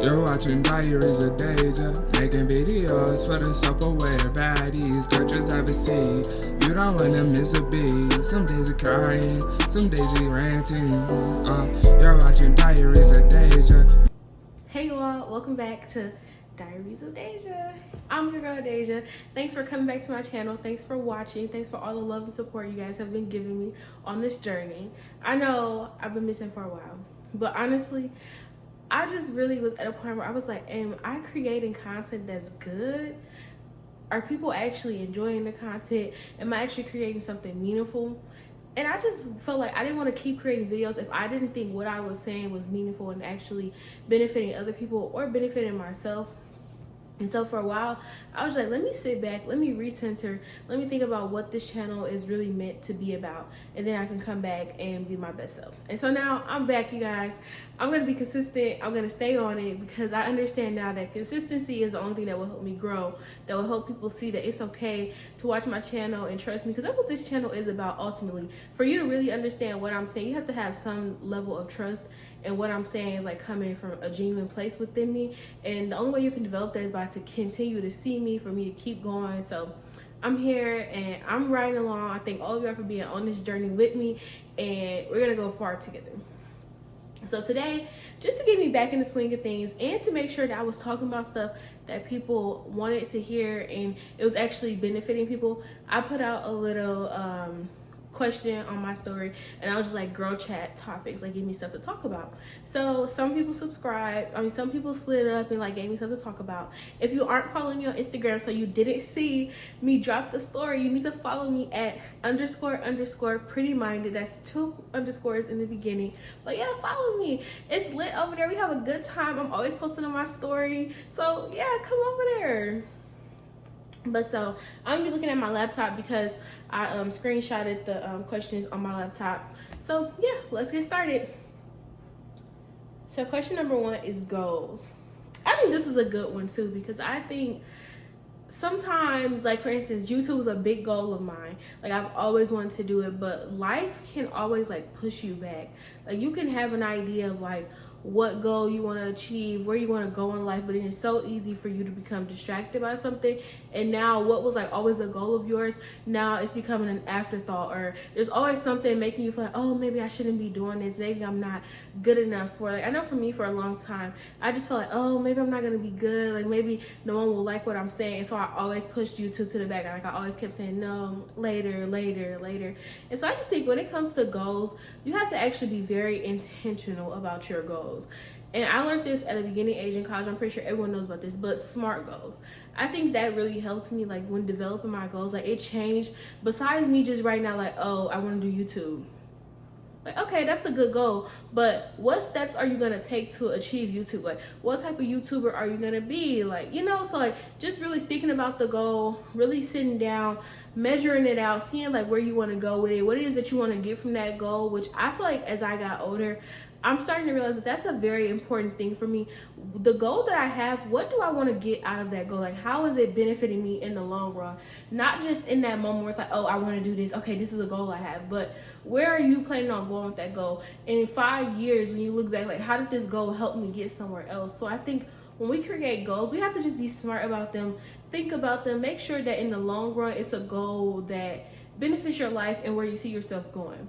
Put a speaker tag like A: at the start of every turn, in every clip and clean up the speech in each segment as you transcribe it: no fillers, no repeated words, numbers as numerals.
A: You're watching Diaries of Daja, making videos for the self-aware baddies. Catchers have a seat, you don't wanna miss a beat. Some days you're crying, some days you're ranting. You're watching Diaries of Daja.
B: Hey y'all, welcome back to Diaries of Daja. I'm your girl Daja. Thanks for coming back to my channel. Thanks for watching. Thanks for all the love and support you guys have been giving me on this journey. I know I've been missing for a while, but honestly, I just really was at a point where I was like, am I creating content that's good? Are people actually enjoying the content? Am I actually creating something meaningful? And I just felt like I didn't want to keep creating videos if I didn't think what I was saying was meaningful and actually benefiting other people or benefiting myself. And so for a while, I was like, let me sit back, let me recenter, let me think about what this channel is really meant to be about, and then I can come back and be my best self. And so now I'm back, you guys. I'm gonna be consistent, I'm gonna stay on it, because I understand now that consistency is the only thing that will help me grow, that will help people see that it's okay to watch my channel and trust me, because that's what this channel is about ultimately. For you to really understand what I'm saying, you have to have some level of trust, and what I'm saying is like coming from a genuine place within me. And the only way you can develop that is by to continue to see me, for me to keep going. So I'm here and I'm riding along. I thank all of y'all for being on this journey with me, and we're gonna go far together. So today, just to get me back in the swing of things and to make sure that I was talking about stuff that people wanted to hear and it was actually benefiting people, I put out a little question on my story, and I was just like, girl chat topics, like give me stuff to talk about. So some people subscribed, some people slid up and like gave me stuff to talk about. If you aren't following me on Instagram, so you didn't see me drop the story, you need to follow me at _ pretty minded. That's 2 underscores in the beginning. But yeah, follow me, it's lit over there. We have a good time. I'm always posting on my story, so yeah, come over there. But so I'm gonna be looking at my laptop because I screenshotted the questions on my laptop. So yeah, let's get started. So question number 1 is goals. I think this is a good one too, because I think sometimes, like for instance, YouTube is a big goal of mine. Like I've always wanted to do it, but life can always like push you back. Like you can have an idea of like what goal you want to achieve, where you want to go in life, but it is so easy for you to become distracted by something. And now what was like always a goal of yours, now it's becoming an afterthought, or there's always something making you feel like, oh, maybe I shouldn't be doing this, maybe I'm not good enough for it. Like I know for me, for a long time, I just felt like, oh, maybe I'm not gonna be good, like maybe no one will like what I'm saying. And so I always pushed YouTube to the back. Like I always kept saying no, later. And so I just think when it comes to goals, you have to actually be very intentional about your goals. And I learned this at a beginning age in college. I'm pretty sure everyone knows about this, but SMART goals. I think that really helped me, like when developing my goals. Like it changed, besides me just right now like, oh, I want to do YouTube. Like, okay, that's a good goal, but what steps are you gonna take to achieve YouTube? Like what type of YouTuber are you gonna be? Like, you know, so like just really thinking about the goal, really sitting down, measuring it out, seeing like where you want to go with it, what it is that you want to get from that goal, which I feel like as I got older, I'm starting to realize that that's a very important thing for me. The goal that I have, what do I want to get out of that goal? Like, how is it benefiting me in the long run? Not just in that moment where it's like, oh, I want to do this. Okay, this is a goal I have. But where are you planning on going with that goal? And in 5 years, when you look back, like, how did this goal help me get somewhere else? So I think when we create goals, we have to just be smart about them, think about them, make sure that in the long run, it's a goal that benefits your life and where you see yourself going.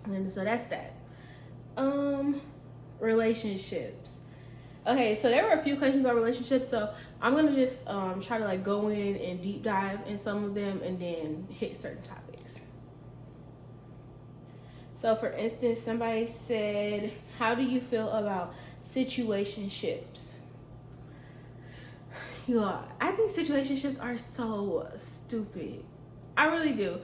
B: And so that's that. Relationships. Okay, so there were a few questions about relationships, so I'm gonna just try to like go in and deep dive in some of them and then hit certain topics. So for instance, somebody said, how do you feel about situationships? I think situationships are so stupid. I really do.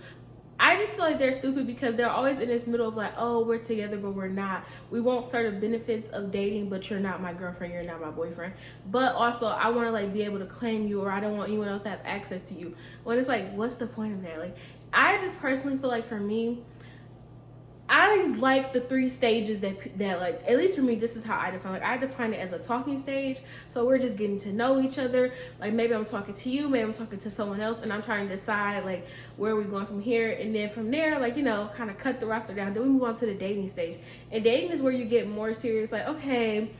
B: I just feel like they're stupid because they're always in this middle of like, oh, we're together, but we're not. We want certain benefits of dating, but you're not my girlfriend, you're not my boyfriend. But also, I want to like be able to claim you, or I don't want anyone else to have access to you. When it's like, what's the point of that? Like, I just personally feel like for me, I like the 3 stages that like, at least for me, this is how I define. Like I define it as a talking stage. So we're just getting to know each other. Like maybe I'm talking to you, maybe I'm talking to someone else, and I'm trying to decide like where we're going from here. And then from there, like, you know, kind of cut the roster down. Then we move on to the dating stage. And dating is where you get more serious. Like, okay,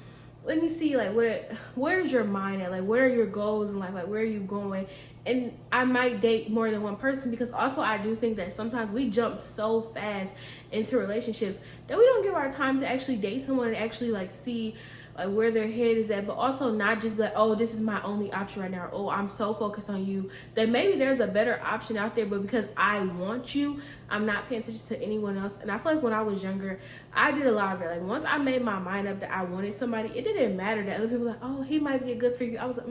B: let me see, like, where's your mind at? Like, what are your goals in life? Like, where are you going? And I might date more than one person, because also I do think that sometimes we jump so fast into relationships that we don't give our time to actually date someone and actually like see like where their head is at, but also not just be like, oh, this is my only option right now. Oh, I'm so focused on you that maybe there's a better option out there, but because I want you, I'm not paying attention to anyone else. And I feel like when I was younger, I did a lot of it. Like once I made my mind up that I wanted somebody, it didn't matter that other people were like, oh, he might be a good for you. I was like,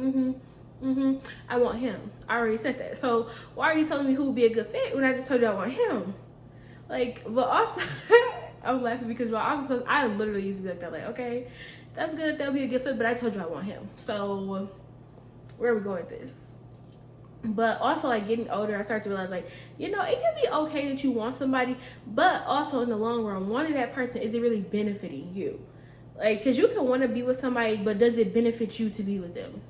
B: I want him. I already said that. So why are you telling me who would be a good fit when I just told you I want him? Like, but also I'm laughing because I literally used to be like that. Like, okay, that's good, that'll be a good fit, but I told you I want him. So where are we going with this? But also, like, getting older, I start to realize, like, you know, it can be okay that you want somebody, but also in the long run, wanting that person, is it really benefiting you? Like, because you can want to be with somebody, but does it benefit you to be with them?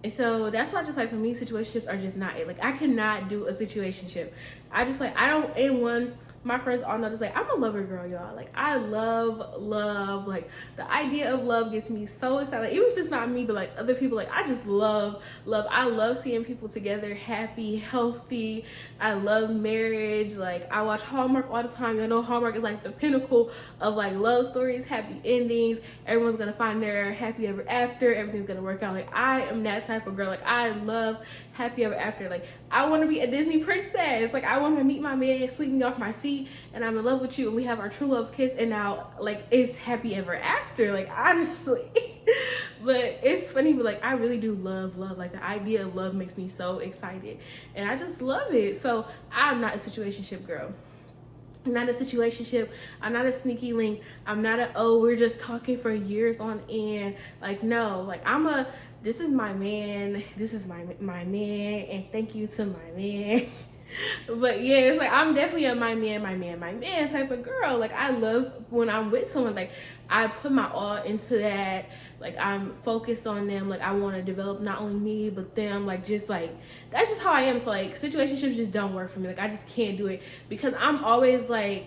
B: And so that's why, just like, for me, situationships are just not it. Like, I cannot do a situationship. I just, like, I don't, anyone, my friends all know this, like, I'm a lover girl, y'all. Like, I love, like, the idea of love gets me so excited. Like, even if it's not me, but like other people, like, I just love. I love seeing people together, happy, healthy. I love marriage. Like, I watch Hallmark all the time. You know, Hallmark is like the pinnacle of like love stories, happy endings. Everyone's gonna find their happy ever after. Everything's gonna work out. Like, I am that type of girl. Like, I love happy ever after. Like, I want to be a Disney princess. Like, I want to meet my man, sweep me off my feet, and I'm in love with you, and we have our true love's kiss, and now, like, it's happy ever after. Like, honestly. But it's funny, but like, I really do love. Like, the idea of love makes me so excited, and I just love it. So I'm not a situationship girl. I'm not a situationship. I'm not a sneaky link. I'm not a, oh, we're just talking for years on end. Like, no, like, this is my man. This is my man, and thank you to my man. But yeah, it's like, I'm definitely a my man type of girl. Like, I love when I'm with someone, like, I put my all into that. Like, I'm focused on them. Like, I want to develop not only me, but them. Like, just like, that's just how I am. So like, situationships just don't work for me. Like, I just can't do it, because I'm always like,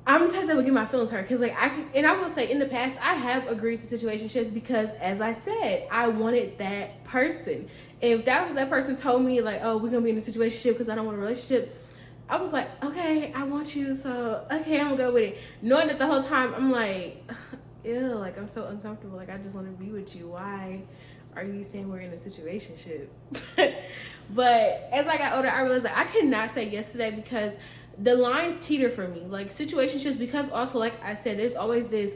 B: I'm the type that would get my feelings hurt. Because like, I will say, in the past, I have agreed to situationships because, as I said, I wanted that person. If that person told me like, oh, we're gonna be in a situationship because I don't want a relationship, I was like, okay, I want you, so okay, I'm gonna go with it, knowing that the whole time I'm like, ew, like, I'm so uncomfortable. Like, I just want to be with you. Why are you saying we're in a situationship? But as I got older, I realized that I cannot say yes to that, because the lines teeter for me. Like, situationships, because also, like I said, there's always this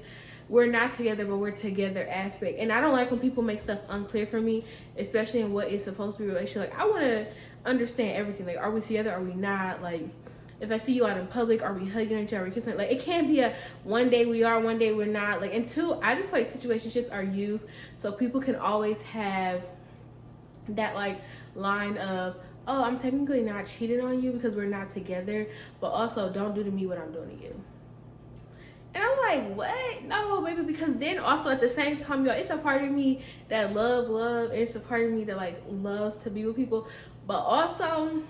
B: we're not together but we're together aspect, and I don't like when people make stuff unclear for me, especially in what is supposed to be a relationship. Like, I want to understand everything. Like, are we together, are we not? Like, if I see you out in public, are we hugging each other, are we kissing? Like, it can't be a one day we are, one day we're not. Like, and two, I just feel like situationships are used so people can always have that like line of, oh, I'm technically not cheating on you because we're not together, but also don't do to me what I'm doing to you. And I'm like, what? No, baby, because then also at the same time, y'all, it's a part of me that love, and it's a part of me that like loves to be with people, but also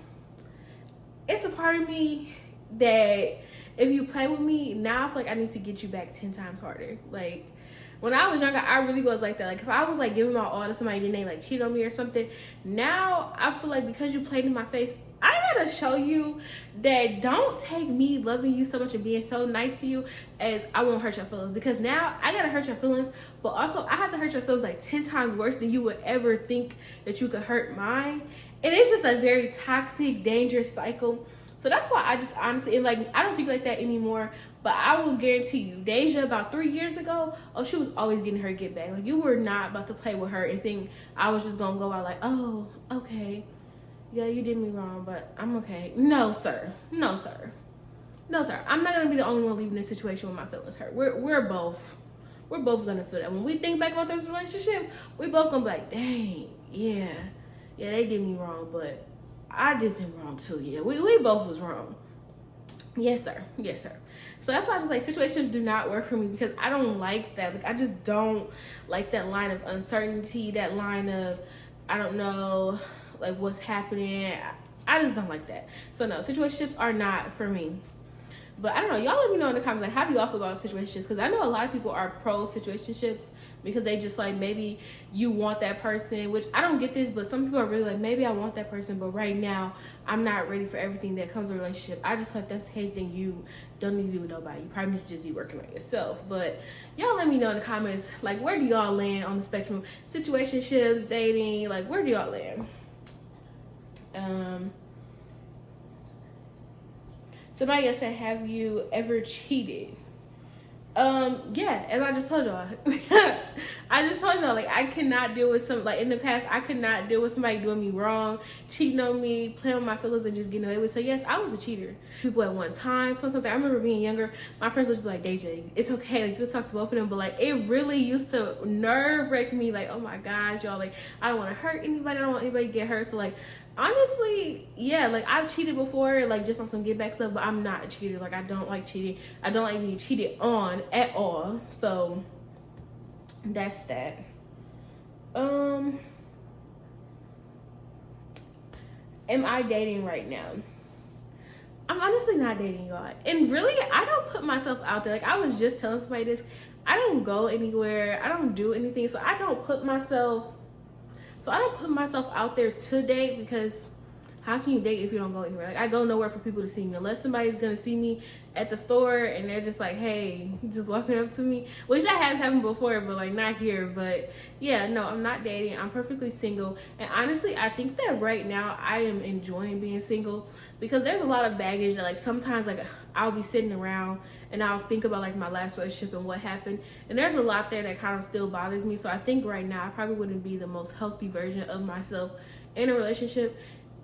B: it's a part of me that if you play with me, now I feel like I need to get you back 10 times harder. Like, when I was younger, I really was like that. Like, if I was like giving my all to somebody and they like cheat on me or something, now I feel like because you played in my face, I gotta show you that don't take me loving you so much and being so nice to you as I won't hurt your feelings. Because now I gotta hurt your feelings, but also I have to hurt your feelings like 10 times worse than you would ever think that you could hurt mine. And it's just a very toxic, dangerous cycle. So that's why I just honestly, and like, I don't think like that anymore. But I will guarantee you, Daja, about 3 years ago, oh, she was always getting her get back. Like, you were not about to play with her and think I was just gonna go out like, oh, okay, yeah, you did me wrong, but I'm okay. No, sir. No, sir. No, sir. I'm not gonna be the only one leaving this situation with my feelings hurt. We're both gonna feel that. When we think back about this relationship, we both gonna be like, dang, yeah, they did me wrong, but I did them wrong too. Yeah, we both was wrong. Yes, sir. Yes, sir. So that's why I just like, situations do not work for me, because I don't like that. Like, I just don't like that line of uncertainty, that line of, I don't know, like, what's happening. I just don't like that. So no, situationships are not for me. But I don't know, y'all let me know in the comments, like, how do y'all feel about situationships? Because I know a lot of people are pro situationships because they just like, maybe you want that person, which I don't get this, but some people are really like, maybe I want that person, but right now I'm not ready for everything that comes with a relationship. I just feel like that's the case, then you don't need to be with nobody. You probably need to just be working on yourself. But y'all let me know in the comments, like, where do y'all land on the spectrum? Situationships, dating, like, where do y'all land? Somebody else said, have you ever cheated? Yeah, as I just told y'all. I just told y'all, like, I cannot deal with some, like, in the past, I could not deal with somebody doing me wrong, cheating on me, playing with my feelings, and just getting away with it. So yes, I was a cheater. People at one time, sometimes, like, I remember being younger, my friends were just like, Daja, it's okay, like, you talk to both of them, but like, it really used to nerve wreck me, like, oh my gosh, y'all, like, I don't want to hurt anybody, I don't want anybody to get hurt. So like, honestly, yeah, like, I've cheated before, like, just on some get back stuff, but I'm not a cheater. Like, I don't like cheating. I don't like being cheated on at all. So that's that. Am I dating right now? I'm honestly not dating, y'all. And really, I don't put myself out there. Like, I was just telling somebody this. I don't go anywhere. I don't do anything. So I don't put myself out there to date, because how can you date if you don't go anywhere? Like, I go nowhere for people to see me, unless somebody's gonna see me at the store and they're just like, hey, just walking up to me, which that has happened before, but like, not here. But yeah, no, I'm not dating. I'm perfectly single. And honestly, I think that right now I am enjoying being single, because there's a lot of baggage that, like, sometimes, like, I'll be sitting around and I'll think about, like, my last relationship and what happened, and there's a lot there that kind of still bothers me. So I think right now I probably wouldn't be the most healthy version of myself in a relationship.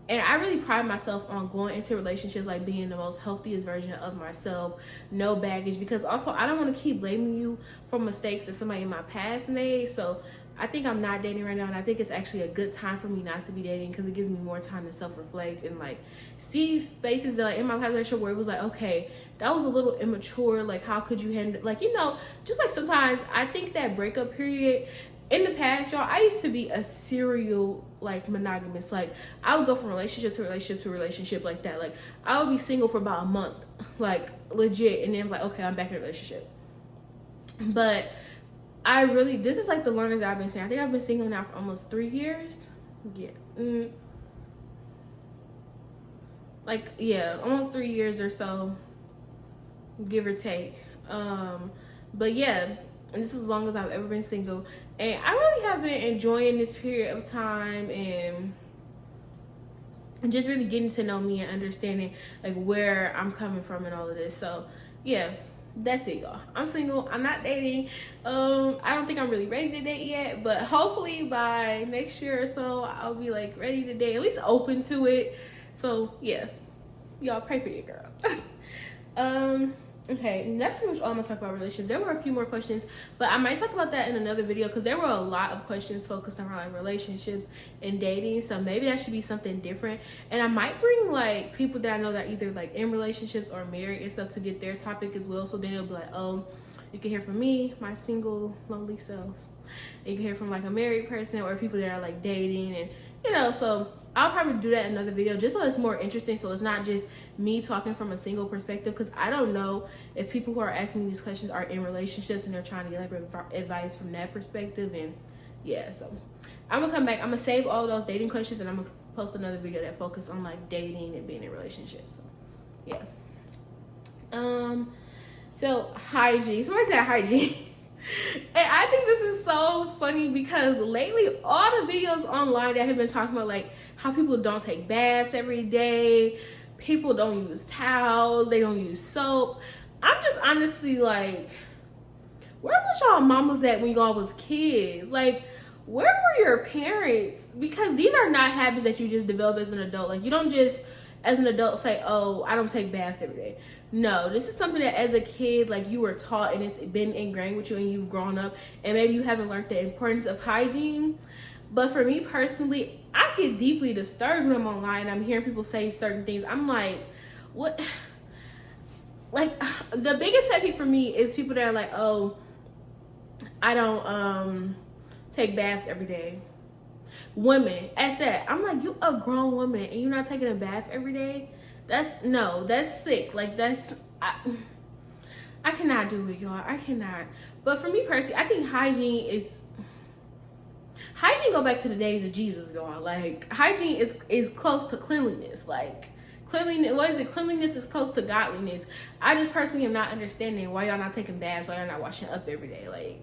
B: And I really pride myself on going into relationships, like, being the most healthiest version of myself, no baggage, because also I don't want to keep blaming you for mistakes that somebody in my past made. So I think I'm not dating right now, and I think it's actually a good time for me not to be dating, because it gives me more time to self-reflect and, like, see spaces that, like, in my past relationship where it was like, okay, that was a little immature, like, how could you handle, like, you know, just like sometimes I think that breakup period in the past, y'all, I used to be a serial, like, monogamous. Like, I would go from relationship to relationship to relationship like that. Like, I would be single for about a month, like, legit, and then I'm like, okay, I'm back in a relationship. But I really, this is like the longest I've been single. I think I've been single now for almost 3 years. Yeah. Like, yeah, almost 3 years or so, give or take. But yeah, and this is as long as I've ever been single. And I really have been enjoying this period of time, and just really getting to know me and understanding, like, where I'm coming from and all of this. So yeah, that's it, y'all. I'm single. I'm not dating. I don't think I'm really ready to date yet, but hopefully by next year or so I'll be, like, ready to date, at least open to it. So yeah, y'all pray for your girl. Okay, that's pretty much all I'm gonna talk about relationships. There were a few more questions, but I might talk about that in another video, because there were a lot of questions focused around, like, relationships and dating. So maybe that should be something different. And I might bring, like, people that I know that are either, like, in relationships or married and stuff to get their topic as well. So then it'll be like, oh, you can hear from me, my single, lonely self. And you can hear from, like, a married person, or people that are, like, dating, and, you know, so I'll probably do that in another video, just so it's more interesting, so it's not just me talking from a single perspective, because I don't know if people who are asking me these questions are in relationships and they're trying to get, like, advice from that perspective. And yeah, so I'm gonna come back, I'm gonna save all those dating questions, and I'm gonna post another video that focuses on, like, dating and being in relationships. So yeah. So hygiene, somebody said hygiene. And I think this is so funny, because lately all the videos online that have been talking about, like, how people don't take baths every day, people don't use towels, they don't use soap. I'm just honestly like, where was y'all mamas at when y'all was kids? Like, where were your parents? Because these are not habits that you just develop as an adult. Like, you don't just, as an adult, say, oh, I don't take baths every day. No, this is something that as a kid, like, you were taught, and it's been ingrained with you, and you've grown up, and maybe you haven't learned the importance of hygiene. But for me personally, I get deeply disturbed when I'm online. I'm hearing people say certain things. I'm like, what? Like, the biggest pet peeve for me is people that are like, oh, I don't take baths every day. Women at that. I'm like, you a grown woman and you're not taking a bath every day? That's sick. Like, that's I cannot do it, y'all. I cannot. But for me personally, I think hygiene go back to the days of Jesus, y'all. Like, hygiene is close to cleanliness. Like, cleanliness, what is it? Cleanliness is close to godliness. I just personally am not understanding why y'all not taking baths, why y'all not washing up every day. Like,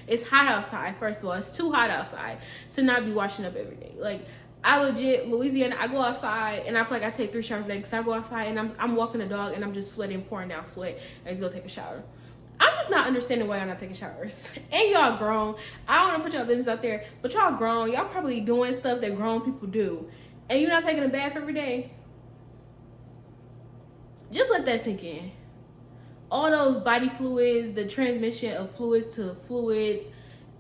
B: it's hot outside. First of all, it's too hot outside to not be washing up every day. Like, I legit, Louisiana, I go outside and I feel like I take 3 showers a day because I go outside and I'm walking the dog and I'm just sweating, pouring down sweat. I just go take a shower. I'm just not understanding why y'all not taking showers. And y'all grown. I don't want to put y'all business out there, but y'all grown. Y'all probably doing stuff that grown people do. And you're not taking a bath every day. Just let that sink in. All those body fluids, the transmission of fluids to fluid,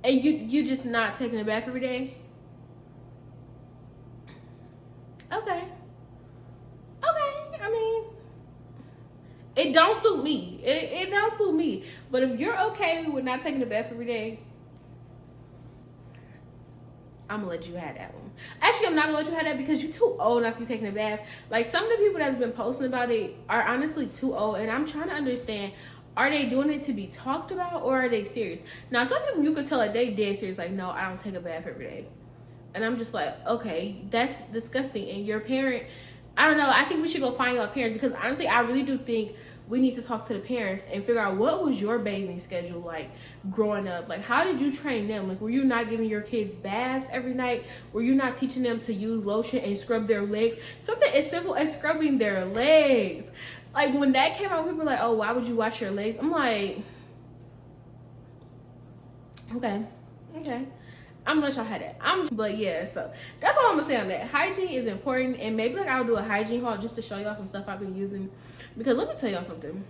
B: and you just not taking a bath every day. Okay. I mean, it don't suit me. It don't suit me. But if you're okay with not taking a bath every day, I'm gonna let you have that one. Actually, I'm not gonna let you have that because you're too old not to be taking a bath. Like, some of the people that's been posting about it are honestly too old, and I'm trying to understand, are they doing it to be talked about or are they serious? Now, some people you could tell like they dead serious, like, no, I don't take a bath every day. And I'm just like, okay, that's disgusting. And your parent, I don't know, I think we should go find our parents, because honestly, I really do think we need to talk to the parents and figure out what was your bathing schedule like growing up. Like, how did you train them? Like, were you not giving your kids baths every night? Were you not teaching them to use lotion and scrub their legs? Something as simple as scrubbing their legs. Like, when that came out, people were like, oh, why would you wash your legs? I'm like, okay. I'm gonna let y'all have that. But yeah, so that's all I'm gonna say on that. Hygiene is important, and maybe like I'll do a hygiene haul just to show y'all some stuff I've been using. Because let me tell y'all something.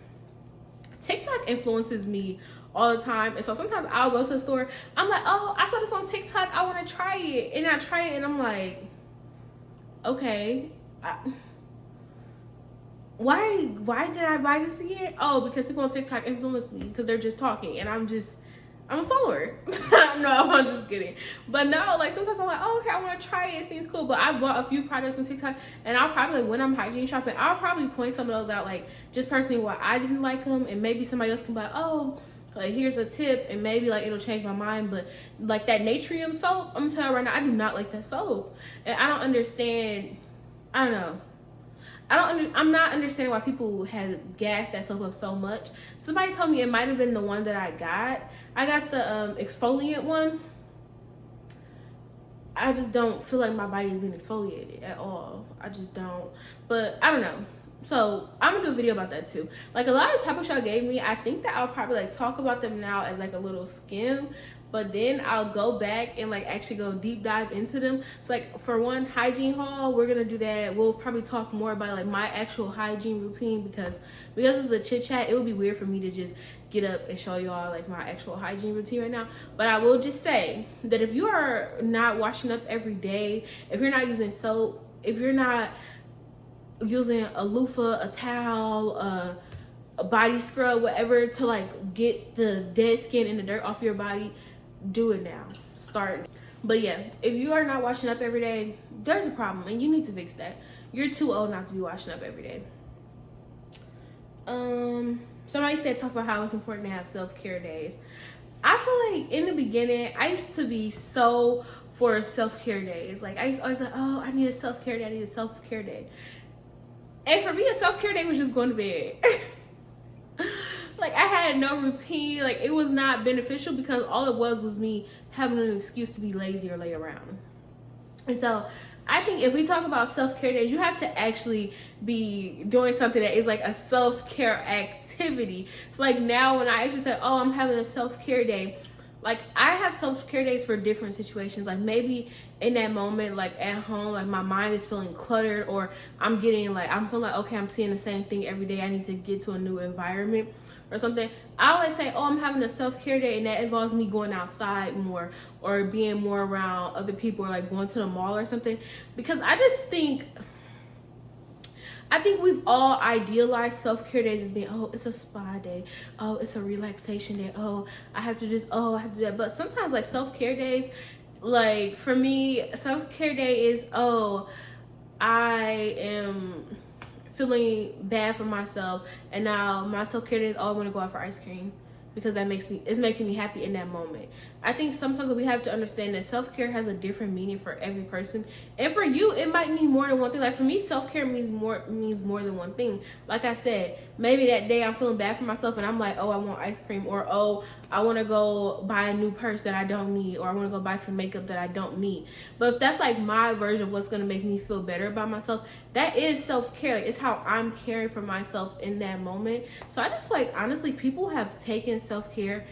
B: TikTok influences me all the time, and so sometimes I'll go to the store. I'm like, oh, I saw this on TikTok. I want to try it, and I try it, and I'm like, okay, why did I buy this again? Oh, because people on TikTok influence me because they're just talking, and I'm a follower. No, I'm just kidding. But no, like, sometimes I'm like, oh, okay, I want to try it. It seems cool. But I bought a few products on TikTok, and I'll probably, when I'm hygiene shopping, I'll probably point some of those out, like, just personally why I didn't like them, and maybe somebody else can be like, oh, like, here's a tip, and maybe like it'll change my mind. But like that Natrium soap, I'm telling you right now, I do not like that soap, and I don't understand. I don't know. I'm not understanding why people have gassed that soap up so much. Somebody told me it might have been the one that I got. I got the exfoliant one. I just don't feel like my body is being exfoliated at all. I just don't. But I don't know. So I'm gonna do a video about that too. Like, a lot of topics y'all gave me, I think that I'll probably like talk about them now as like a little skim, but then I'll go back and like actually go deep dive into them. So like, for one, hygiene haul, we're gonna do that. We'll probably talk more about like my actual hygiene routine, because this is a chit chat, it would be weird for me to just get up and show y'all like my actual hygiene routine right now. But I will just say that if you are not washing up every day, if you're not using soap, if you're not using a loofah, a towel, a body scrub, whatever, to like get the dead skin and the dirt off your body, do it now. Start. But yeah, if you are not washing up every day, there's a problem and you need to fix that. You're too old not to be washing up every day. Somebody said talk about how it's important to have self-care days. I feel like in the beginning, I used to be so for self-care days. Like, I used to always like, oh, I need a self-care day, I need a self-care day. And for me, a self-care day was just going to bed. Like, I had no routine. Like, it was not beneficial, because all it was me having an excuse to be lazy or lay around. And so I think if we talk about self-care days, you have to actually be doing something that is like a self-care activity. So like, now when I actually say, oh, I'm having a self-care day, like, I have self-care days for different situations. Like, maybe in that moment, like at home, like my mind is feeling cluttered, or I'm feeling like, okay, I'm seeing the same thing every day, I need to get to a new environment or something. I always say, oh, I'm having a self-care day, and that involves me going outside more, or being more around other people, or like going to the mall or something. Because I think we've all idealized self-care days as being, oh, it's a spa day, oh, it's a relaxation day, oh, I have to do this, oh, I have to do that. But sometimes, like, self-care days, like, for me, self-care day is, oh, I am feeling bad for myself, and now my self-care is, oh, I want to go out for ice cream because it's making me happy in that moment. I think sometimes we have to understand that self-care has a different meaning for every person, and for you it might mean more than one thing. Like for me, self-care means more than one thing. Like I said, maybe that day I'm feeling bad for myself and I'm like, oh, I want ice cream, or oh, I want to go buy a new purse that I don't need, or I want to go buy some makeup that I don't need. But if that's like my version of what's going to make me feel better about myself, that is self-care. It's how I'm caring for myself in that moment. So I just like, honestly, people have taken self-care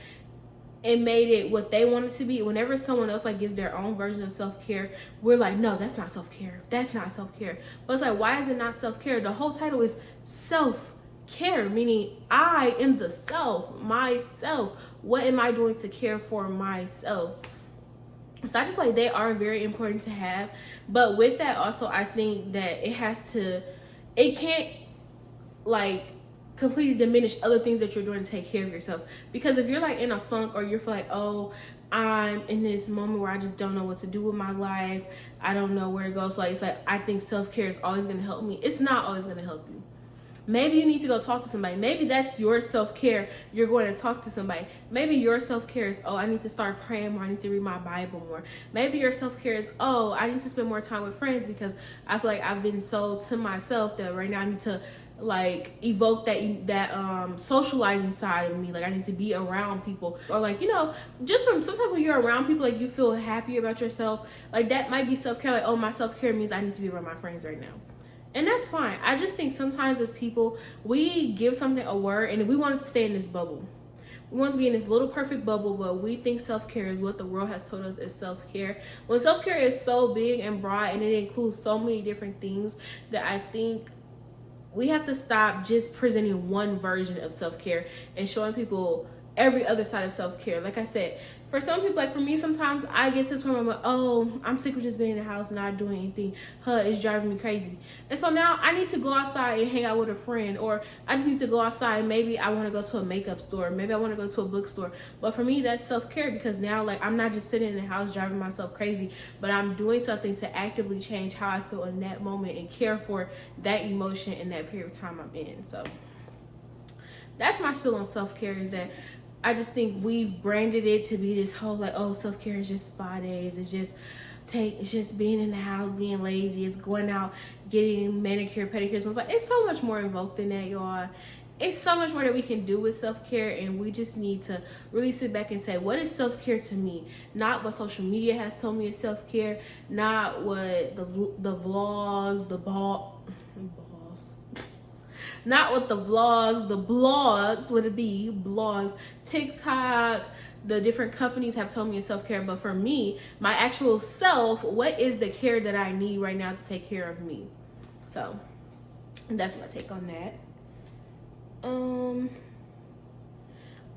B: and made it what they want it to be. Whenever someone else like gives their own version of self-care, we're like, no, that's not self-care. That's not self-care. But it's like, why is it not self-care? The whole title is self-care, meaning I am the self, myself. What am I doing to care for myself? So I just like, they are very important to have. But with that also, I think that it can't like completely diminish other things that you're doing to take care of yourself. Because if you're like in a funk, or you're like, oh, I'm in this moment where I just don't know what to do with my life, I don't know where to go, so like, it's like, I think self-care is always going to help me. It's not always going to help you. Maybe you need to go talk to somebody. Maybe that's your self-care. You're going to talk to somebody. Maybe your self-care is, oh, I need to start praying more. I need to read my Bible more. Maybe your self-care is, oh, I need to spend more time with friends because I feel like I've been so to myself that right now I need to like evoke that socializing side of me. Like I need to be around people, or like, you know, just from sometimes when you're around people, like you feel happy about yourself. Like that might be self-care. Like, oh, my self-care means I need to be around my friends right now. And that's fine. I just think sometimes as people, we give something a word and we want it to stay in this bubble. We want to be in this little perfect bubble, but we think self-care is what the world has told us is self-care. When self-care is so big and broad and it includes so many different things, that I think we have to stop just presenting one version of self-care and showing people every other side of self-care. Like I said, for some people, like for me, sometimes I get to this point where I'm like, oh, I'm sick of just being in the house, not doing anything. It's driving me crazy. And so now I need to go outside and hang out with a friend, or I just need to go outside. Maybe I want to go to a makeup store. Maybe I want to go to a bookstore. But for me, that's self-care, because now like I'm not just sitting in the house driving myself crazy, but I'm doing something to actively change how I feel in that moment and care for that emotion in that period of time I'm in. So that's my spiel on self-care, is that I just think we've branded it to be this whole like, oh, self-care is just spa days. It's just being in the house, being lazy. It's going out, getting manicure, pedicures. It's like, it's so much more invoked than that, y'all. It's so much more that we can do with self-care, and we just need to really sit back and say, what is self-care to me? Not what social media has told me is self-care, not what the vlogs, not what the blogs, would it be, blogs, TikTok, the different companies have told me is self-care. But for me, my actual self, what is the care that I need right now to take care of me? So that's my take on that.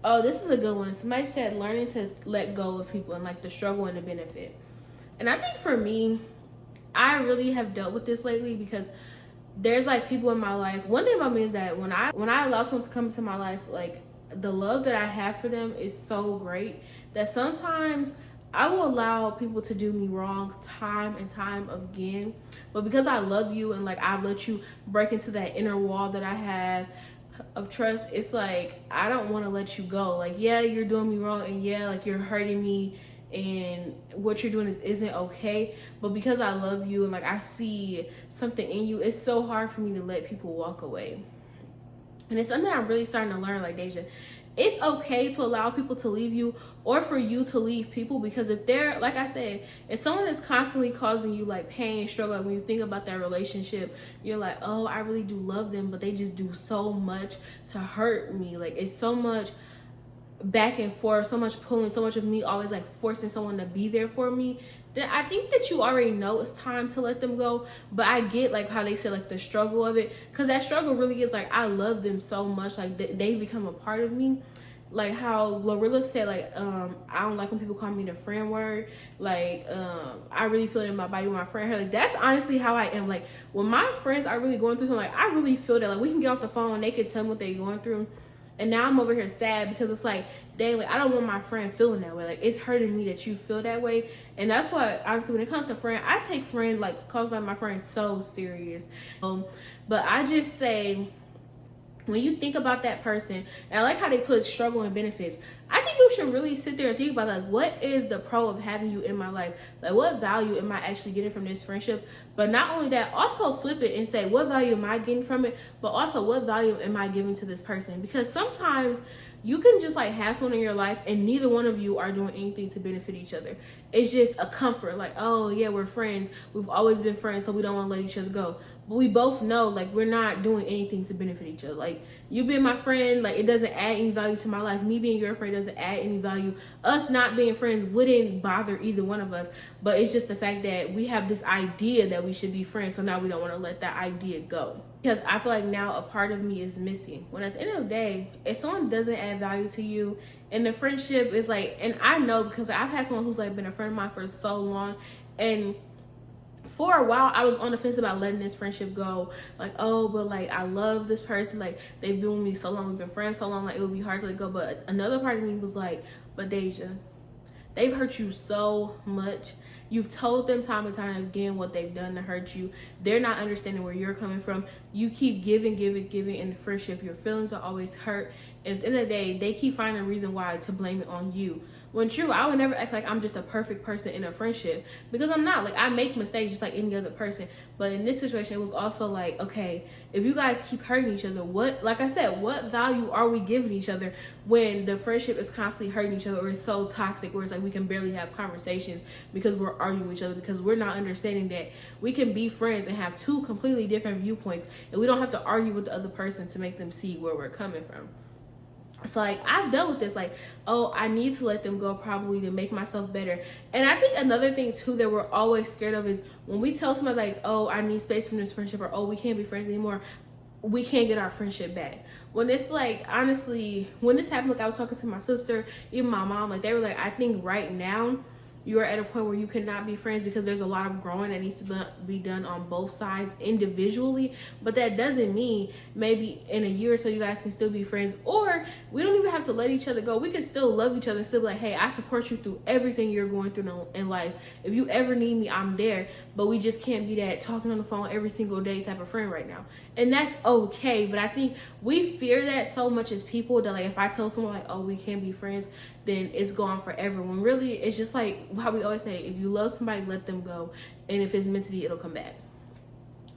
B: Oh, this is a good one. Somebody said learning to let go of people and like the struggle and the benefit. And I think for me, I really have dealt with this lately, because there's like people in my life. One thing about me is that when I allow someone to come into my life, like the love that I have for them is so great that sometimes I will allow people to do me wrong time and time again. But because I love you and like I've let you break into that inner wall that I have of trust, it's like I don't want to let you go. Like, yeah, you're doing me wrong, and yeah, like you're hurting me, and what you're doing isn't okay, but because I love you and like I see something in you, it's so hard for me to let people walk away. And it's something I'm really starting to learn, like, Daja, it's okay to allow people to leave you, or for you to leave people, because if they're, like I said, if someone is constantly causing you like pain, struggle, like when you think about that relationship, you're like, oh, I really do love them, but they just do so much to hurt me. Like, it's so much back and forth, so much pulling, so much of me always like forcing someone to be there for me, then I think that you already know it's time to let them go. But I get like how they say like the struggle of it, because that struggle really is like I love them so much, like they become a part of me. Like how Glorilla said, like I don't like when people call me the friend word. Like I really feel it in my body when my friend her. Like that's honestly how I am. Like when my friends are really going through something, like I really feel that. Like we can get off the phone and they can tell me what they're going through, And now I'm over here sad because it's like, dang, like I don't want my friend feeling that way. Like it's hurting me that you feel that way. And that's why honestly when it comes to friend, I take friend like caused by my friend so serious. But I just say, when you think about that person, and I like how they put struggle and benefits, I think you should really sit there and think about like, what is the pro of having you in my life? Like what value am I actually getting from this friendship? But not only that, also flip it and say, what value am I getting from it? But also what value am I giving to this person? Because sometimes you can just like have someone in your life and neither one of you are doing anything to benefit each other. It's just a comfort, like, oh yeah, we're friends, we've always been friends, so we don't want to let each other go. But we both know like we're not doing anything to benefit each other. Like you being my friend, like it doesn't add any value to my life. Me being your friend doesn't add any value. Us not being friends wouldn't bother either one of us. But it's just the fact that we have this idea that we should be friends, so now we don't want to let that idea go. Because I feel like now a part of me is missing. When at the end of the day, if someone doesn't add value to you and the friendship is like, and I know because I've had someone who's like been a friend of mine for so long, and for a while I was on the fence about letting this friendship go. Like, oh, but like I love this person, like they've been with me so long, we've been friends so long, like it would be hard to let go. But another part of me was like, but Daja, they've hurt you so much. You've told them time and time again what they've done to hurt you. They're not understanding where you're coming from. You keep giving in the friendship. Your feelings are always hurt. And at the end of the day, they keep finding a reason why to blame it on you. When true, I would never act like I'm just a perfect person in a friendship, because I'm not. Like I make mistakes just like any other person. But in this situation, it was also like, okay, if you guys keep hurting each other, what, like I said, what value are we giving each other when the friendship is constantly hurting each other, or it's so toxic where it's like we can barely have conversations because we're arguing with each other, because we're not understanding that we can be friends and have two completely different viewpoints, and we don't have to argue with the other person to make them see where we're coming from. So like I've dealt with this, like, oh, I need to let them go probably to make myself better. And I think another thing too that we're always scared of is when we tell somebody like, oh, I need space from this friendship, or oh, we can't be friends anymore, we can't get our friendship back. When it's like, honestly, when this happened, like I was talking to my sister, even my mom, like they were like, I think right now you're at a point where you cannot be friends because there's a lot of growing that needs to be done on both sides individually. But that doesn't mean maybe in a year or so you guys can still be friends, or we don't even have to let each other go. We can still love each other and still be like, hey, I support you through everything you're going through in life. If you ever need me, I'm there. But we just can't be that talking on the phone every single day type of friend right now. And that's okay. But I think we fear that so much as people that like if I told someone like, oh, we can't be friends, then it's gone forever. When really it's just like how we always say, if you love somebody, let them go. And if it's meant to be, it'll come back.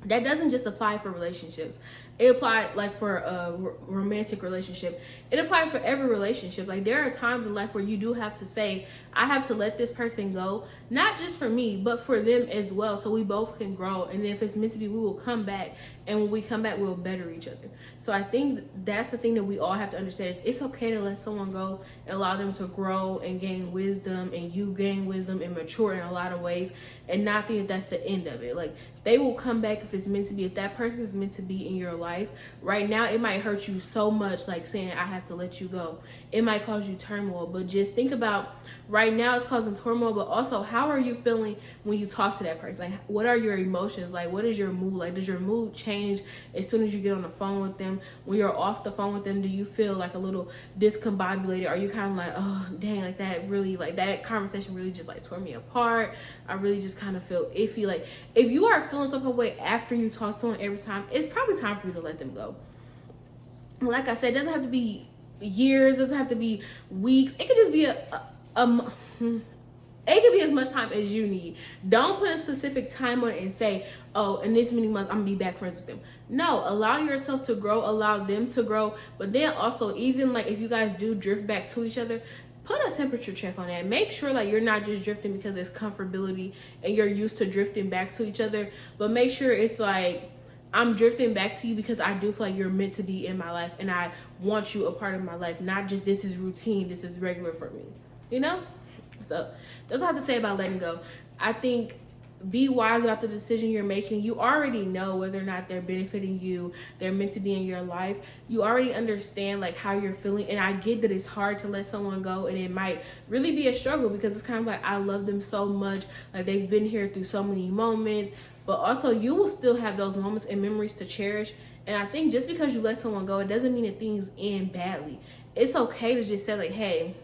B: That doesn't just apply for relationships. It applies like for a romantic relationship. It applies for every relationship. Like there are times in life where you do have to say, I have to let this person go, not just for me, but for them as well, so we both can grow. And if it's meant to be, we will come back. And when we come back, we'll better each other. So I think that's the thing that we all have to understand is it's okay to let someone go and allow them to grow and gain wisdom, and you gain wisdom and mature in a lot of ways, and not think that that's the end of it. Like they will come back if it's meant to be. If that person is meant to be in your life right now, it might hurt you so much, like saying I have to let you go. It might cause you turmoil, but just think about right now it's causing turmoil, but also how are you feeling when you talk to that person? Like what are your emotions? Like what is your mood? Like does your mood change as soon as you get on the phone with them? When you're off the phone with them, do you feel like a little discombobulated? Are you kind of like, oh dang, like that really, like that conversation really just like tore me apart? I really just kind of feel iffy. Like if you are feeling some way after you talk to someone every time, it's probably time for you to let them go. Like I said, it doesn't have to be years, it doesn't have to be weeks. It could just be it could be as much time as you need. Don't put a specific time on it and say, oh, in this many months I'm gonna be back friends with them. No, allow yourself to grow, allow them to grow. But then also, even like if you guys do drift back to each other, put a temperature check on that. Make sure like you're not just drifting because it's comfortability and you're used to drifting back to each other, but make sure it's like, I'm drifting back to you because I do feel like you're meant to be in my life and I want you a part of my life, not just this is routine, this is regular for me, you know? So that's all I have to say about letting go. I think be wise about the decision you're making. You already know whether or not they're benefiting you, they're meant to be in your life. You already understand like how you're feeling, and I get that it's hard to let someone go, and it might really be a struggle because it's kind of like I love them so much, like they've been here through so many moments, but also you will still have those moments and memories to cherish. And I think just because you let someone go, it doesn't mean that things end badly. It's okay to just say like, hey,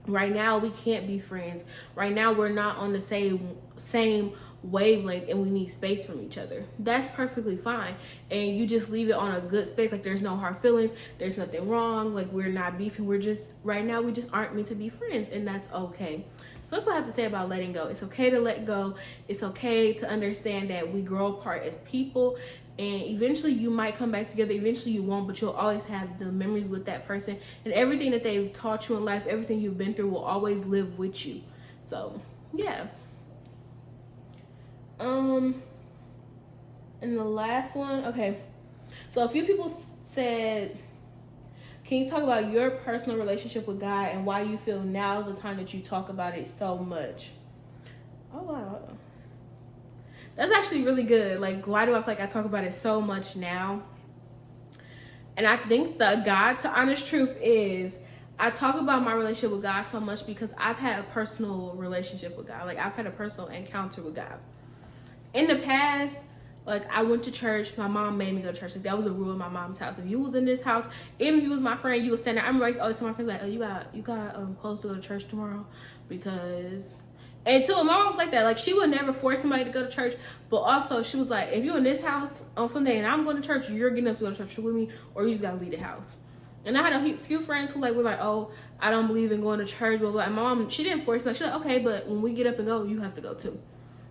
B: right now we can't be friends. Right now we're not on the same wavelength and we need space from each other. That's perfectly fine. And you just leave it on a good space. Like there's no hard feelings. There's nothing wrong. Like we're not beefing. We're just, right now we just aren't meant to be friends, and that's okay. So that's what I have to say about letting go. It's okay to let go. It's okay to understand that we grow apart as people, and eventually you might come back together. Eventually you won't, but you'll always have the memories with that person, and everything that they've taught you in life, everything you've been through will always live with you. So yeah. And the last one, okay. So a few people said, can you talk about your personal relationship with God and why you feel now is the time that you talk about it so much? Oh, wow. That's actually really good. Like, why do I feel like I talk about it so much now? And I think the God to honest truth is, I talk about my relationship with God so much because I've had a personal relationship with God. Like, I've had a personal encounter with God. In the past, like, I went to church. My mom made me go to church. Like, that was a rule in my mom's house. If you was in this house, even if you was my friend, you would stand there. I remember I used to always tell my friends, like, oh, you got clothes to go to church tomorrow, because... And too, my mom was like that. Like, she would never force somebody to go to church, but also she was like, if you're in this house on Sunday and I'm going to church, you're getting up to go to church with me, or you just gotta leave the house. And I had a few friends who like were like, oh, I don't believe in going to church, blah blah. And my mom, she didn't force. Like, she's like, okay, but when we get up and go, you have to go too.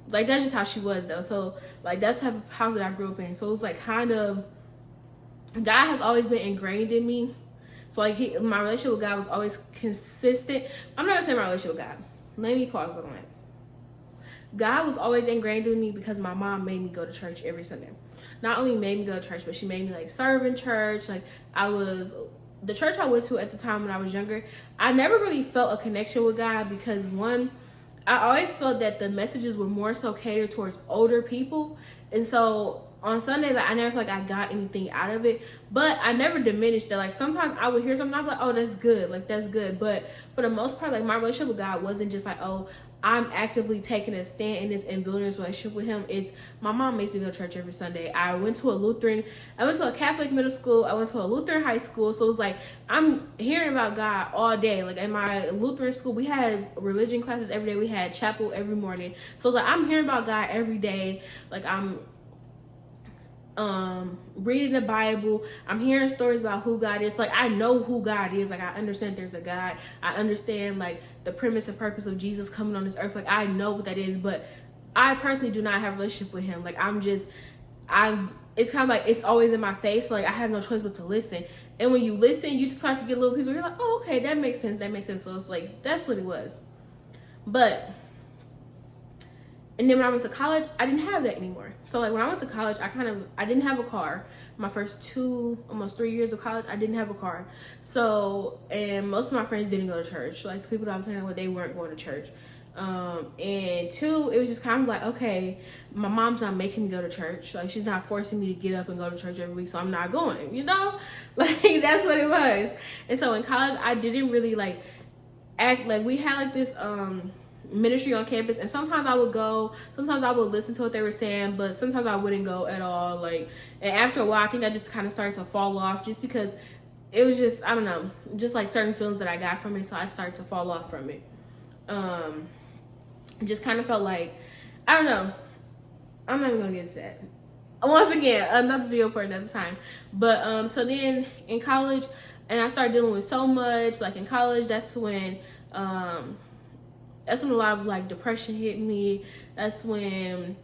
B: Like, that's just how she was though. So like, that's the type of house that I grew up in. So it was like, kind of, God has always been ingrained in me. So like, my relationship with God was always consistent. I'm not gonna say my relationship with God. Let me pause on that. God was always ingrained in me because my mom made me go to church every Sunday. Not only made me go to church, but she made me like serve in church. Like, the church I went to at the time when I was younger, I never really felt a connection with God because, one, I always felt that the messages were more so catered towards older people. And so on Sundays, like, I never felt like I got anything out of it, but I never diminished it. Like, sometimes I would hear something, I'm like, oh, that's good. Like, that's good. But for the most part, like, my relationship with God wasn't just like, oh, I'm actively taking a stand in this and building this relationship with him. It's, my mom makes me go to church every Sunday. I went to a Catholic middle school. I went to a Lutheran high school. So it's like, I'm hearing about God all day. Like, in my Lutheran school, we had religion classes every day. We had chapel every morning. So it's like, I'm hearing about God every day. Like, I'm reading the Bible. I'm hearing stories about who God is. Like, I know who God is. Like, I understand there's a God. I understand like the premise and purpose of Jesus coming on this earth. Like, I know what that is, but I personally do not have a relationship with him. Like, it's kind of like, it's always in my face. So like, I have no choice but to listen. And when you listen, you just start to get a little piece where you're like, oh, okay, that makes sense. So it's like, that's what it was. And then when I went to college, I didn't have that anymore. So like, when I went to college, I didn't have a car. My first almost 3 years of college, I didn't have a car. So, and most of my friends didn't go to church. Like, the people that I was hanging with, they weren't going to church. And two, it was just kind of like, okay, my mom's not making me go to church. Like, she's not forcing me to get up and go to church every week, so I'm not going, you know? Like, that's what it was. And so in college, I didn't really like act like, we had like this, ministry on campus, and sometimes I would go, sometimes I would listen to what they were saying, but sometimes I wouldn't go at all. Like, and after a while, I think I just kind of started to fall off, just because it was just, I don't know, just like certain feelings that I got from it, so I started to fall off from it. Just kind of felt like, I don't know, I'm not even gonna get into that. Once again, another video for another time. But so then in college, and I started dealing with so much. Like, in college, that's when a lot of like depression hit me. That's when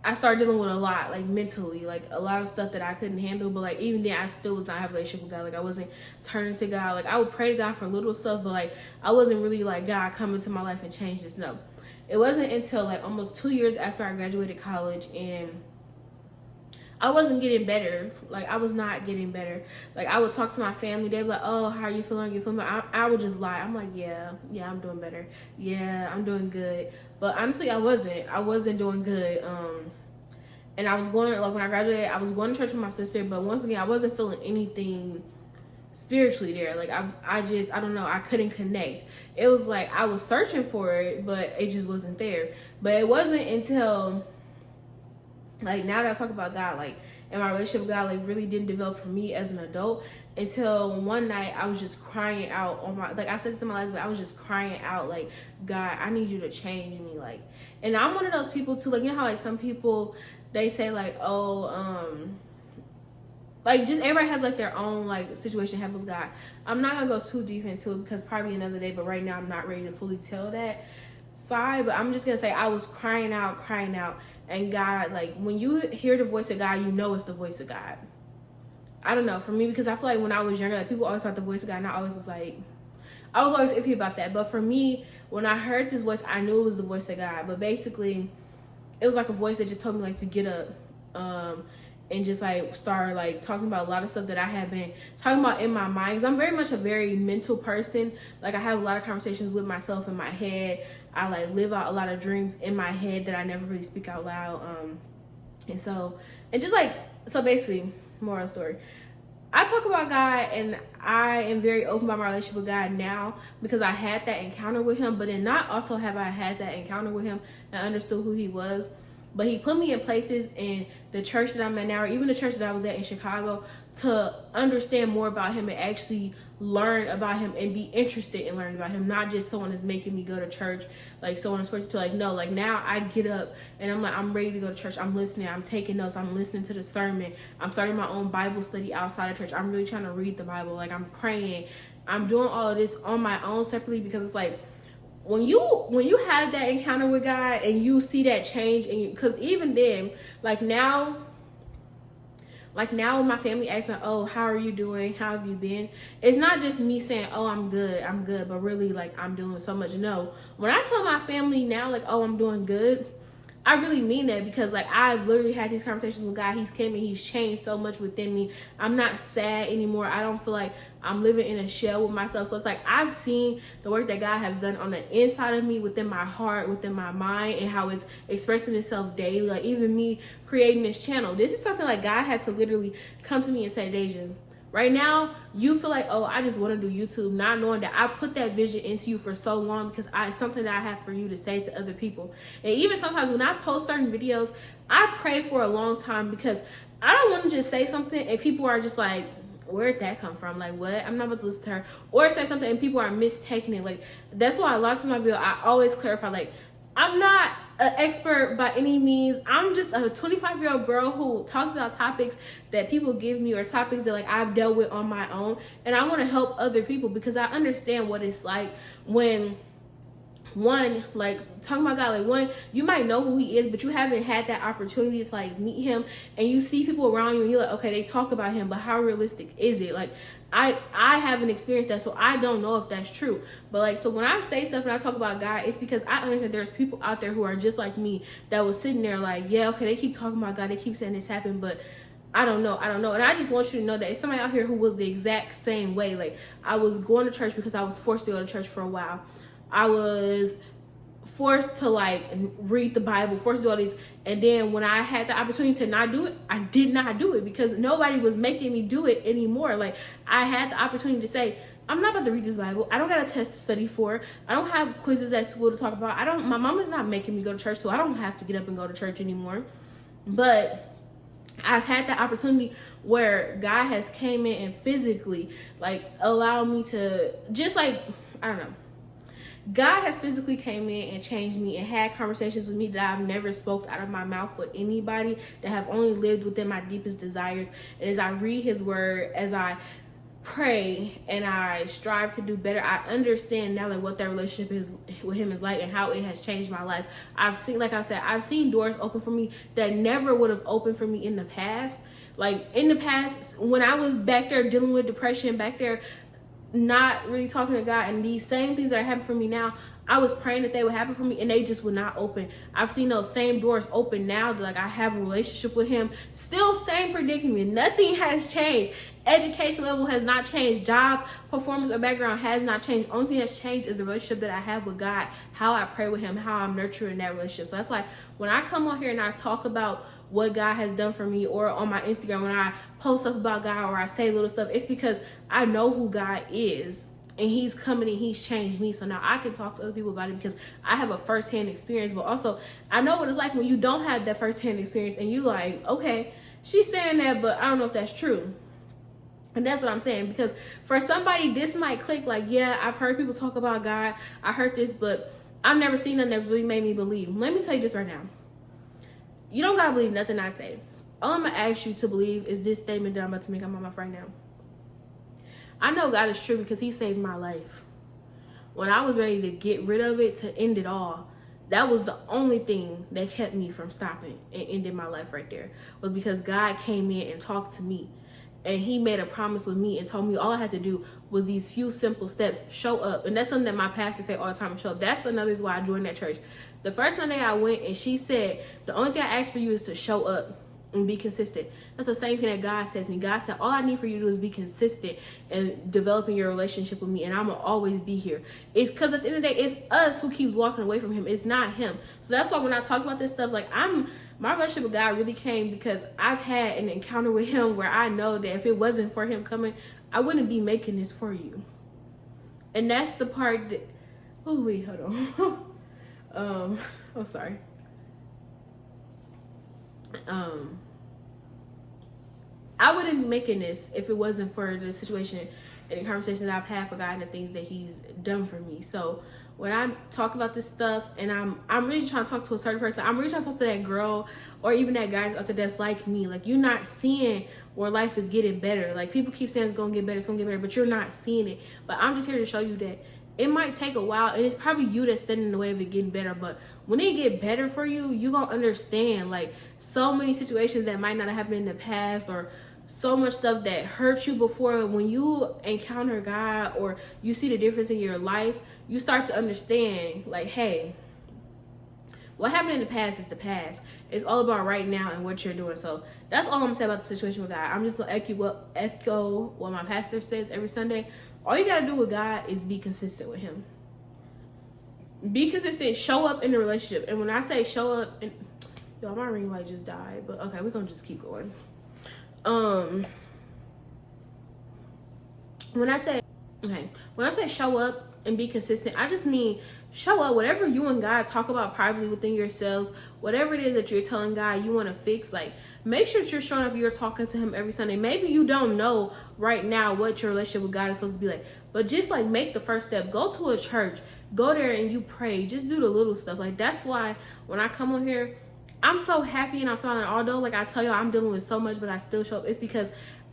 B: I started dealing with a lot, like mentally, like a lot of stuff that I couldn't handle. But like, even then, I still was not having a relationship with God. Like, I wasn't turning to God. Like, I would pray to God for little stuff, but like, I wasn't really like, God, come into my life and change this. No, it wasn't until like almost 2 years after I graduated college, and I wasn't getting better. Like, I was not getting better. Like, I would talk to my family. They'd be like, oh, how are you feeling? I would just lie. I'm like, yeah, I'm doing better. Yeah, I'm doing good. But honestly, I wasn't doing good. And I was going, like, when I graduated, I was going to church with my sister. But once again, I wasn't feeling anything spiritually there. Like, I don't know, I couldn't connect. It was like, I was searching for it, but it just wasn't there. But it wasn't until, like, now that I talk about God, like, and my relationship with God like really didn't develop for me as an adult until one night I was just crying out on my, like I said this in my last, but I was just crying out like, God, I need you to change me. Like, and I'm one of those people too, like, you know how like some people, they say like, oh, like just everybody has like their own like situation happens with God. I'm not gonna go too deep into it because probably another day, but right now I'm not ready to fully tell that side. But I'm just gonna say I was crying out, and God, like when you hear the voice of God, you know it's the voice of God. I don't know, for me, because I feel like when I was younger, like people always thought the voice of God, and I always was like, I was always iffy about that. But for me, when I heard this voice, I knew it was the voice of God. But basically, it was like a voice that just told me like to get up, and just like start like talking about a lot of stuff that I have been talking about in my mind. Because I'm very much a very mental person. Like I have a lot of conversations with myself in my head. I like live out a lot of dreams in my head that I never really speak out loud. And so basically, moral story. I talk about God, and I am very open about my relationship with God now because I had that encounter with him, but then not also have I had that encounter with him and understood who he was. But he put me in places in the church that I'm at now, or even the church that I was at in Chicago, to understand more about him and actually learn about him and be interested in learning about him. Not just someone that's making me go to church, like someone is supposed to, like, no, like now I get up and I'm like, I'm ready to go to church. I'm listening. I'm taking notes. I'm listening to the sermon. I'm starting my own Bible study outside of church. I'm really trying to read the Bible. Like I'm praying. I'm doing all of this on my own separately because it's like, when you have that encounter with God and you see that change, and because even then, like now when my family asks me, oh, how are you doing? How have you been? It's not just me saying, oh, I'm good, but really like I'm doing so much. No, when I tell my family now, like, oh, I'm doing good, I really mean that, because like I've literally had these conversations with God. He's came and he's changed so much within me. I'm not sad anymore. I don't feel like I'm living in a shell with myself. So it's like I've seen the work that God has done on the inside of me, within my heart, within my mind, and how it's expressing itself daily. Like even me creating this channel, this is something like God had to literally come to me and say, Daja, right now, you feel like, oh, I just want to do YouTube, not knowing that I put that vision into you for so long because it's something that I have for you to say to other people. And even sometimes when I post certain videos, I pray for a long time because I don't want to just say something and people are just like, where'd that come from? Like, what? I'm not about to listen to her. Or say something and people are mistaking it. Like, that's why a lot of times in my video, I always clarify, like, I'm not an expert by any means. I'm just a 25-year-old girl who talks about topics that people give me, or topics that like I've dealt with on my own, and I want to help other people because I understand what it's like when like talking about God, like you might know who he is, but you haven't had that opportunity to like meet him, and you see people around you and you're like, okay, they talk about him, but how realistic is it? Like I haven't experienced that, so I don't know if that's true. But like, so when I say stuff and I talk about God, it's because I understand there's people out there who are just like me that was sitting there like, yeah, okay, they keep talking about God, they keep saying this happened, but I don't know. And I just want you to know that it's somebody out here who was the exact same way. Like I was going to church because I was forced to go to church for a while. I was forced to like read the Bible, forced to do all these, and then when I had the opportunity to not do it, I did not do it because nobody was making me do it anymore. Like I had the opportunity to say, I'm not about to read this Bible. I don't got a test to study for. I don't have quizzes at school to talk about. My mom is not making me go to church, so I don't have to get up and go to church anymore. But I've had the opportunity where God has came in and physically like allowed me to just like, I don't know. God has physically came in and changed me and had conversations with me that I've never spoke out of my mouth with anybody, that have only lived within my deepest desires. And as I read his word, as I pray and I strive to do better, I understand now like what that relationship is with him is like and how it has changed my life. I've seen, like I said, I've seen doors open for me that never would have opened for me in the past. Like in the past, when I was back there dealing with depression, back there not really talking to God, and these same things that are happening for me now, I was praying that they would happen for me and they just would not open. I've seen those same doors open now that like I have a relationship with him. Still same predicament. Nothing has changed. Education level has not changed. Job performance or background has not changed. Only thing that's changed is the relationship that I have with God, how I pray with him, how I'm nurturing that relationship. So that's like when I come on here and I talk about what God has done for me, or on my Instagram when I post stuff about God or I say little stuff, it's because I know who God is and he's coming and he's changed me. So now I can talk to other people about it because I have a first-hand experience, but also I know what it's like when you don't have that first-hand experience and you like, okay, She's saying that, but I don't know if that's true. And that's what I'm saying, because for somebody, this might click like, yeah, I've heard people talk about God. I heard this, but I've never seen nothing that really made me believe. Let me tell you this right now. You don't gotta believe nothing I say. All I'm gonna ask you to believe is this statement that I'm about to make on my mouth right now. I know God is true because he saved my life. When I was ready to get rid of it, to end it all, that was the only thing that kept me from stopping and ending my life right there, was because God came in and talked to me. And he made a promise with me and told me all I had to do was these few simple steps: show up. And that's something that my pastor say all the time, show up. That's another reason why I joined that church. The first Sunday I went, and she said, the only thing I ask for you is to show up and be consistent. That's the same thing that God says to me. God said, all I need for you to do is be consistent in developing your relationship with me, and I'm gonna always be here. It's because at the end of the day, it's us who keeps walking away from him. It's not him. So that's why when I talk about this stuff, like, my relationship with God really came because I've had an encounter with him where I know that if it wasn't for him coming, I wouldn't be making this for you. And that's the part that, oh wait, hold on. Oh, sorry. I wouldn't be making this if it wasn't for the situation and the conversations I've had for God and the things that he's done for me. So when I talk about this stuff, and I'm really trying to talk to a certain person, I'm really trying to talk to that girl or even that guy out there that's like me. Like, you're not seeing where life is getting better. Like, people keep saying it's gonna get better, but you're not seeing it. But I'm just here to show you that it might take a while, and it's probably you that's standing in the way of it getting better. But when it get better for you, you're gonna understand, like, so many situations that might not have happened in the past, or so much stuff that hurt you before. When you encounter God or you see the difference in your life, you start to understand, like, hey, what happened in the past is the past. It's all about right now and what you're doing. So that's all I'm gonna say about the situation with God. I'm just gonna echo what my pastor says every Sunday. All you gotta do with God is be consistent with him. Be consistent. Show up in the relationship. And when I say show up, and y'all, my ring light just died, but okay, we're gonna just keep going. When I say show up and be consistent, I just mean show up. Whatever you and God talk about privately within yourselves, whatever it is that you're telling God you want to fix, like, make sure that you're showing up, you're talking to him every Sunday. Maybe you don't know right now what your relationship with God is supposed to be like, but just, like, make the first step. Go to a church, go there and you pray. Just do the little stuff. Like, that's why when I come on here, I'm so happy and I'm smiling. Although, like, I tell y'all, I'm dealing with so much, but I still show up. It's because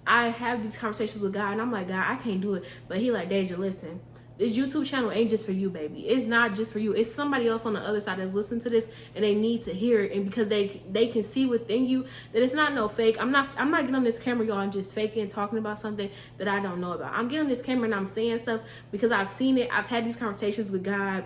B: I have these conversations with God, and I'm like, God, I can't do it. But he like, Daja, listen, this YouTube channel ain't just for you, baby. It's not just for you. It's somebody else on the other side that's listening to this, and they need to hear it. And because they can see within you that it's not no fake. I'm not getting on this camera, y'all, and just faking and talking about something that I don't know about. I'm getting on this camera and I'm saying stuff because I've seen it. I've had these conversations with God.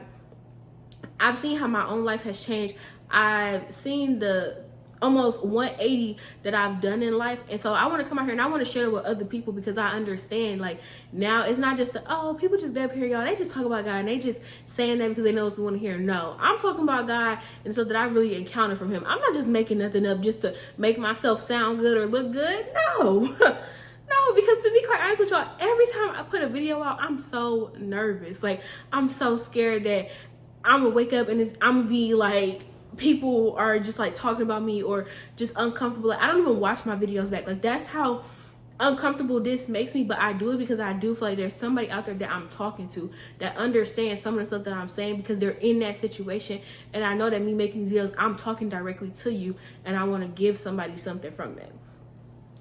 B: I've seen how my own life has changed. I've seen the almost 180 that I've done in life, and so I want to come out here and I want to share it with other people, because I understand, like, now it's not just people just up here, y'all, they just talk about God and they just saying that because they know what we want to hear. No, I'm talking about God and stuff that I really encountered from him. I'm not just making nothing up just to make myself sound good or look good. No. No, because to be quite honest with y'all, every time I put a video out, I'm so nervous. Like, I'm so scared that I'm gonna wake up and I'm gonna be like, people are just like talking about me or just uncomfortable. Like, I don't even watch my videos back. Like, that's how uncomfortable this makes me, but I do it because I do feel like there's somebody out there that I'm talking to that understands some of the stuff that I'm saying, because they're in that situation, and I know that me making these videos, I'm talking directly to you, and I want to give somebody something from that.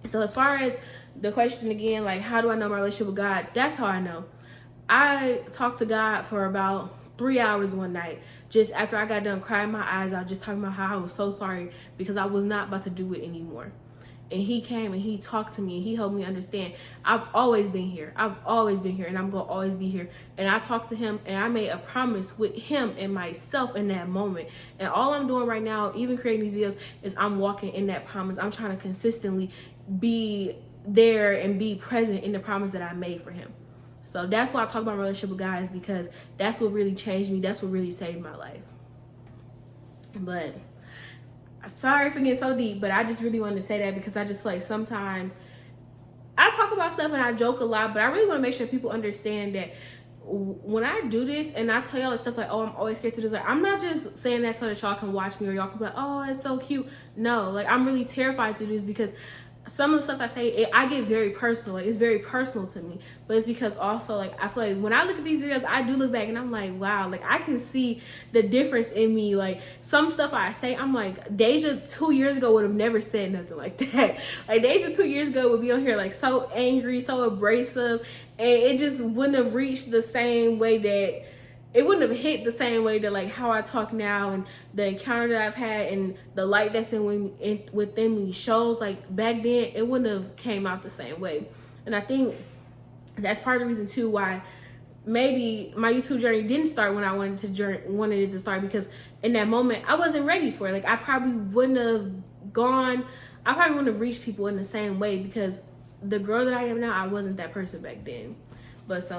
B: So as far as the question again, like, how do I know my relationship with God? That's how I know. I talked to God for about 3 hours one night, just after I got done crying my eyes out, just talking about how I was so sorry because I was not about to do it anymore. And he came and he talked to me and he helped me understand. I've always been here, and I'm gonna always be here. And I talked to him and I made a promise with him and myself in that moment. And all I'm doing right now, even creating these videos, is I'm walking in that promise. I'm trying to consistently be there and be present in the promise that I made for him. So that's why I talk about my relationship with God, is because that's what really changed me. That's what really saved my life. But sorry for getting so deep, but I just really wanted to say that because I just feel like sometimes I talk about stuff and I joke a lot, but I really want to make sure people understand that when I do this and I tell y'all this stuff like, oh, I'm always scared to do this, like, I'm not just saying that so that y'all can watch me or y'all can be like, oh, it's so cute. No, like, I'm really terrified to do this because some of the stuff I say, I get very personal. Like, it's very personal to me. But it's because also, like, I feel like when I look at these videos, I do look back and I'm like, wow, like, I can see the difference in me. Like, some stuff I say, I'm like, Deja 2 years ago would have never said nothing like that. Like, Deja 2 years ago would be on here, like, so angry, so abrasive, and it just wouldn't have reached the same way that, it wouldn't have hit the same way that, like, how I talk now and the encounter that I've had and the light that's within me shows, like, back then, it wouldn't have came out the same way. And I think that's part of the reason, too, why maybe my YouTube journey didn't start when I wanted it to start, because in that moment, I wasn't ready for it. Like, I probably wouldn't have reached people in the same way, because the girl that I am now, I wasn't that person back then. But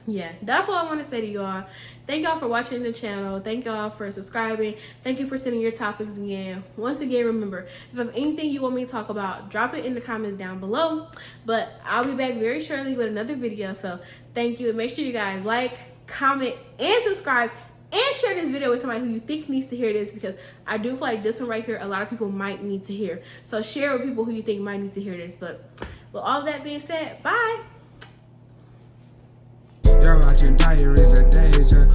B: yeah, that's all I want to say to y'all. Thank y'all for watching the channel. Thank y'all for subscribing. Thank you for sending your topics again. Once again, remember, if you have anything you want me to talk about, drop it in the comments down below. But I'll be back very shortly with another video. So thank you. And make sure you guys like, comment, and subscribe. And share this video with somebody who you think needs to hear this, because I do feel like this one right here, a lot of people might need to hear. So share with people who you think might need to hear this. But with all that being said, bye.
A: You're watching Diaries of Daja.